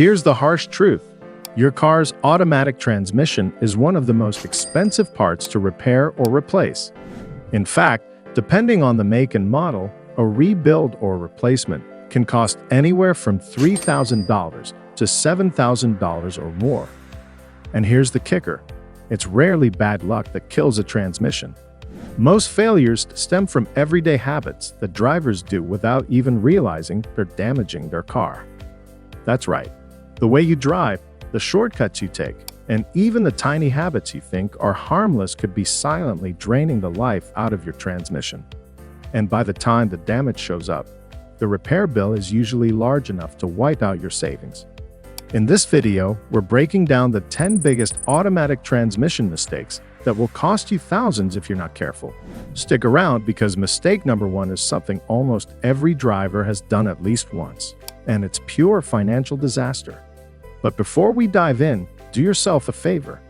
Here's the harsh truth. Your car's automatic transmission is one of the most expensive parts to repair or replace. In fact, depending on the make and model, a rebuild or replacement can cost anywhere from $3,000 to $7,000 or more. And here's the kicker. It's rarely bad luck that kills a transmission. Most failures stem from everyday habits that drivers do without even realizing they're damaging their car. That's right. The way you drive, the shortcuts you take, and even the tiny habits you think are harmless could be silently draining the life out of your transmission. And by the time the damage shows up, the repair bill is usually large enough to wipe out your savings. In this video, we're breaking down the 10 biggest automatic transmission mistakes that will cost you thousands if you're not careful. Stick around because mistake number 1 is something almost every driver has done at least once, and it's pure financial disaster. But before we dive in, do yourself a favor.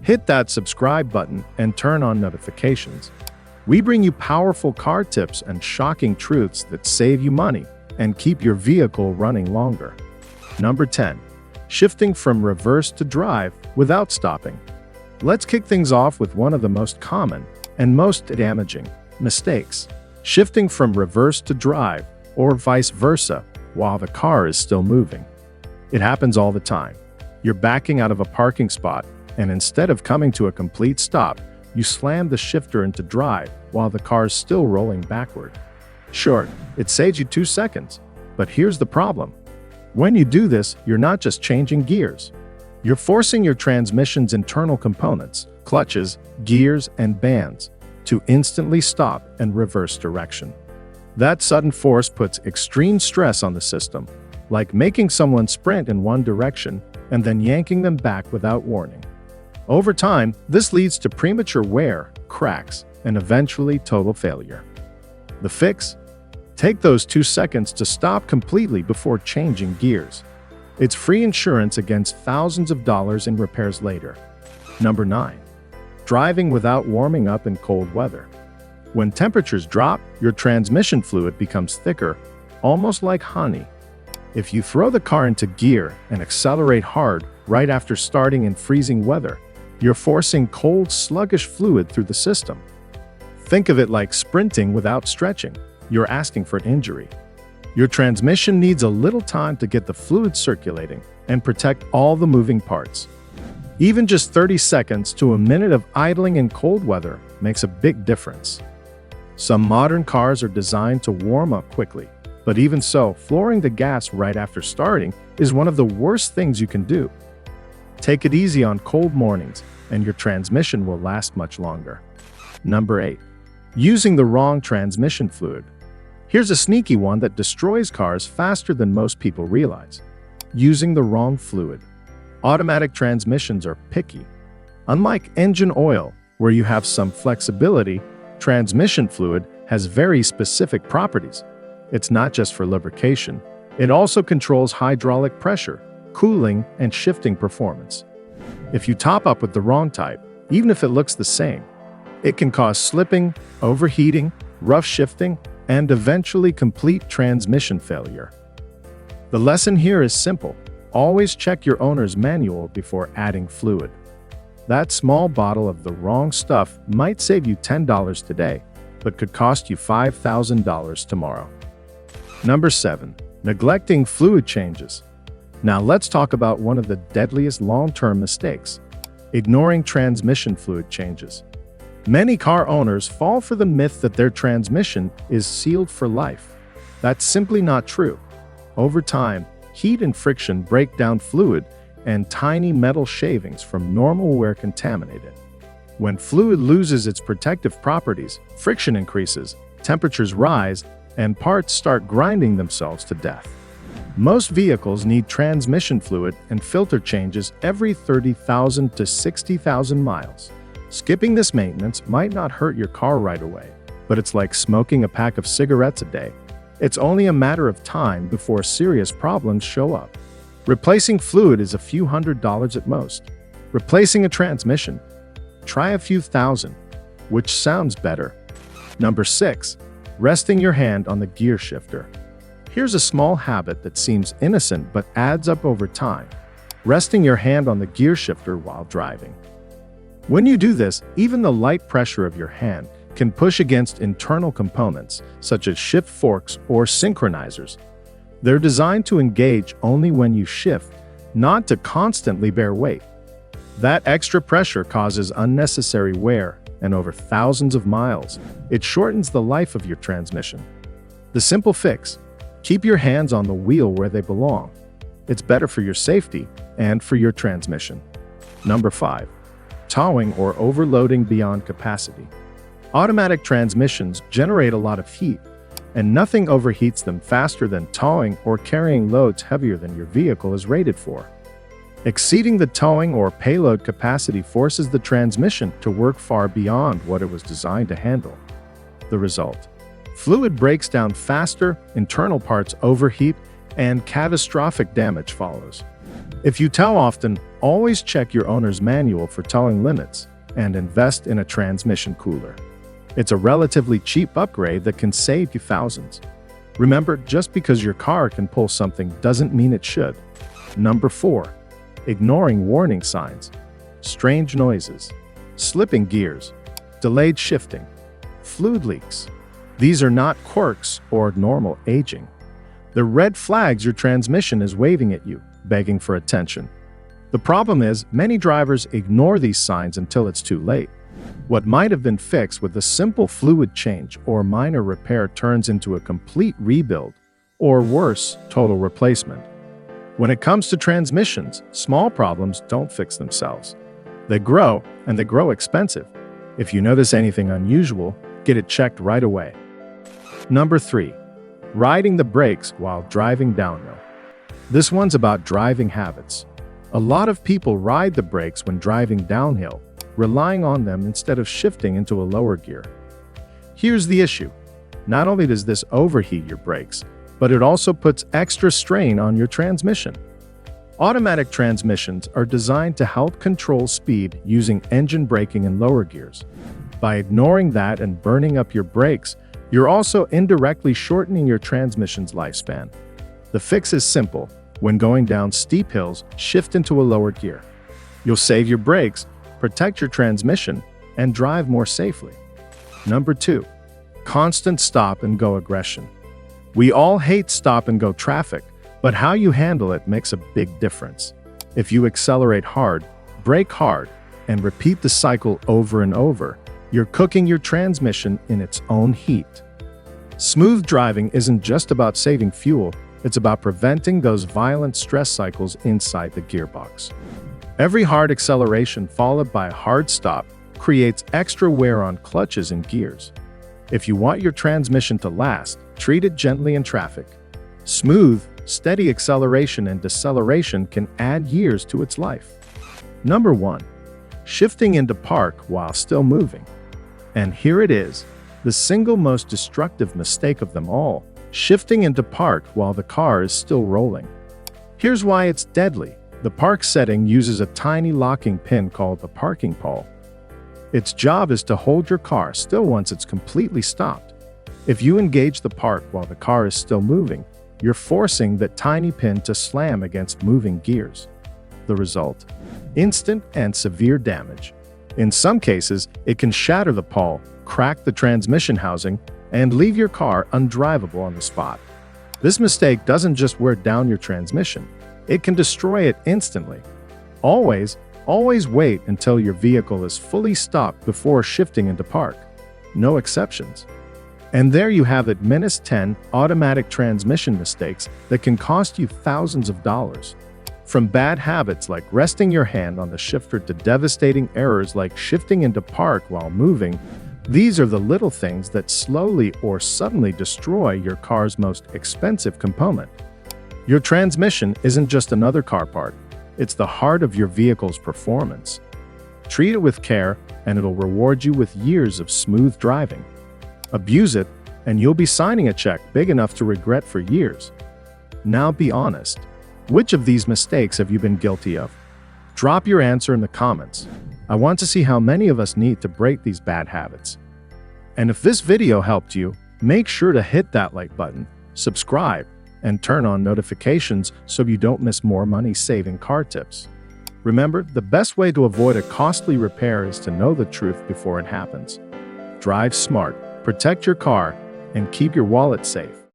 Hit that subscribe button and turn on notifications. We bring you powerful car tips and shocking truths that save you money and keep your vehicle running longer. Number 10. Shifting from reverse to drive without stopping. Let's kick things off with one of the most common and most damaging mistakes. Shifting from reverse to drive, or vice versa, while the car is still moving. It happens all the time. You're backing out of a parking spot, and instead of coming to a complete stop, you slam the shifter into drive while the car's still rolling backward. Sure, it saves you 2 seconds, but here's the problem. When you do this, you're not just changing gears. You're forcing your transmission's internal components, clutches, gears, and bands, to instantly stop and reverse direction. That sudden force puts extreme stress on the system, like making someone sprint in one direction and then yanking them back without warning. Over time, this leads to premature wear, cracks, and eventually total failure. The fix? Take those 2 seconds to stop completely before changing gears. It's free insurance against thousands of dollars in repairs later. Number 9. Driving without warming up in cold weather. When temperatures drop, your transmission fluid becomes thicker, almost like honey. If you throw the car into gear and accelerate hard right after starting in freezing weather, you're forcing cold, sluggish fluid through the system. Think of it like sprinting without stretching. You're asking for an injury. Your transmission needs a little time to get the fluid circulating and protect all the moving parts. Even just 30 seconds to a minute of idling in cold weather makes a big difference. Some modern cars are designed to warm up quickly, but even so, flooring the gas right after starting is one of the worst things you can do. Take it easy on cold mornings, and your transmission will last much longer. Number 8. Using the wrong transmission fluid. Here's a sneaky one that destroys cars faster than most people realize. Using the wrong fluid. Automatic transmissions are picky. Unlike engine oil, where you have some flexibility, transmission fluid has very specific properties. It's not just for lubrication. It also controls hydraulic pressure, cooling, and shifting performance. If you top up with the wrong type, even if it looks the same, it can cause slipping, overheating, rough shifting, and eventually complete transmission failure. The lesson here is simple. Always check your owner's manual before adding fluid. That small bottle of the wrong stuff might save you $10 today, but could cost you $5,000 tomorrow. Number 7. Neglecting fluid changes. Now let's talk about one of the deadliest long-term mistakes: ignoring transmission fluid changes. Many car owners fall for the myth that their transmission is sealed for life. That's simply not true. Over time, heat and friction break down fluid, and tiny metal shavings from normal wear contaminate it. When fluid loses its protective properties, friction increases, temperatures rise, and parts start grinding themselves to death. Most vehicles need transmission fluid and filter changes every 30,000 to 60,000 miles. Skipping this maintenance might not hurt your car right away, but it's like smoking a pack of cigarettes a day. It's only a matter of time before serious problems show up. Replacing fluid is a few $100s at most. Replacing a transmission? Try a few thousand. Which sounds better? Number 6. Resting your hand on the gear shifter. Here's a small habit that seems innocent but adds up over time: resting your hand on the gear shifter while driving. When you do this, even the light pressure of your hand can push against internal components, such as shift forks or synchronizers. They're designed to engage only when you shift, not to constantly bear weight. That extra pressure causes unnecessary wear, and over thousands of miles, it shortens the life of your transmission. The simple fix: keep your hands on the wheel where they belong. It's better for your safety and for your transmission. Number 5. Towing or overloading beyond capacity. Automatic transmissions generate a lot of heat, and nothing overheats them faster than towing or carrying loads heavier than your vehicle is rated for. Exceeding the towing or payload capacity forces the transmission to work far beyond what it was designed to handle. The result: fluid breaks down faster, internal parts overheat, and catastrophic damage follows. If you tow often, always check your owner's manual for towing limits and invest in a transmission cooler. It's a relatively cheap upgrade that can save you thousands. Remember, just because your car can pull something doesn't mean it should. Number 4. Ignoring warning signs. Strange noises, slipping gears, delayed shifting, fluid leaks. These are not quirks or normal aging. They're red flags your transmission is waving at you, begging for attention. The problem is, many drivers ignore these signs until it's too late. What might have been fixed with a simple fluid change or minor repair turns into a complete rebuild, or worse, total replacement. When it comes to transmissions, small problems don't fix themselves. They grow, and they grow expensive. If you notice anything unusual, get it checked right away. Number 3. Riding the brakes while driving downhill. This one's about driving habits. A lot of people ride the brakes when driving downhill, relying on them instead of shifting into a lower gear. Here's the issue: not only does this overheat your brakes, but it also puts extra strain on your transmission. Automatic transmissions are designed to help control speed using engine braking in lower gears. By ignoring that and burning up your brakes, you're also indirectly shortening your transmission's lifespan. The fix is simple: when going down steep hills, shift into a lower gear. You'll save your brakes, protect your transmission, and drive more safely. Number 2. Constant stop-and-go aggression. We all hate stop-and-go traffic, but how you handle it makes a big difference. If you accelerate hard, brake hard, and repeat the cycle over and over, you're cooking your transmission in its own heat. Smooth driving isn't just about saving fuel, it's about preventing those violent stress cycles inside the gearbox. Every hard acceleration followed by a hard stop creates extra wear on clutches and gears. If you want your transmission to last, treat it gently in traffic. Smooth, steady acceleration and deceleration can add years to its life. Number 1. Shifting into park while still moving. And here it is, the single most destructive mistake of them all: shifting into park while the car is still rolling. Here's why it's deadly. The park setting uses a tiny locking pin called the parking pole. Its job is to hold your car still once it's completely stopped. If you engage the park while the car is still moving, you're forcing that tiny pin to slam against moving gears. The result: instant and severe damage. In some cases, it can shatter the pole, crack the transmission housing, and leave your car undrivable on the spot. This mistake doesn't just wear down your transmission, it can destroy it instantly. Always wait until your vehicle is fully stopped before shifting into park. No exceptions. And there you have it, minus 10 automatic transmission mistakes that can cost you thousands of dollars. From bad habits like resting your hand on the shifter to devastating errors like shifting into park while moving, these are the little things that slowly or suddenly destroy your car's most expensive component. Your transmission isn't just another car part, it's the heart of your vehicle's performance. Treat it with care, and it'll reward you with years of smooth driving. Abuse it, and you'll be signing a check big enough to regret for years. Now be honest. Which of these mistakes have you been guilty of? Drop your answer in the comments. I want to see how many of us need to break these bad habits. And if this video helped you, make sure to hit that like button, subscribe, and turn on notifications so you don't miss more money-saving car tips. Remember, the best way to avoid a costly repair is to know the truth before it happens. Drive smart, protect your car, and keep your wallet safe.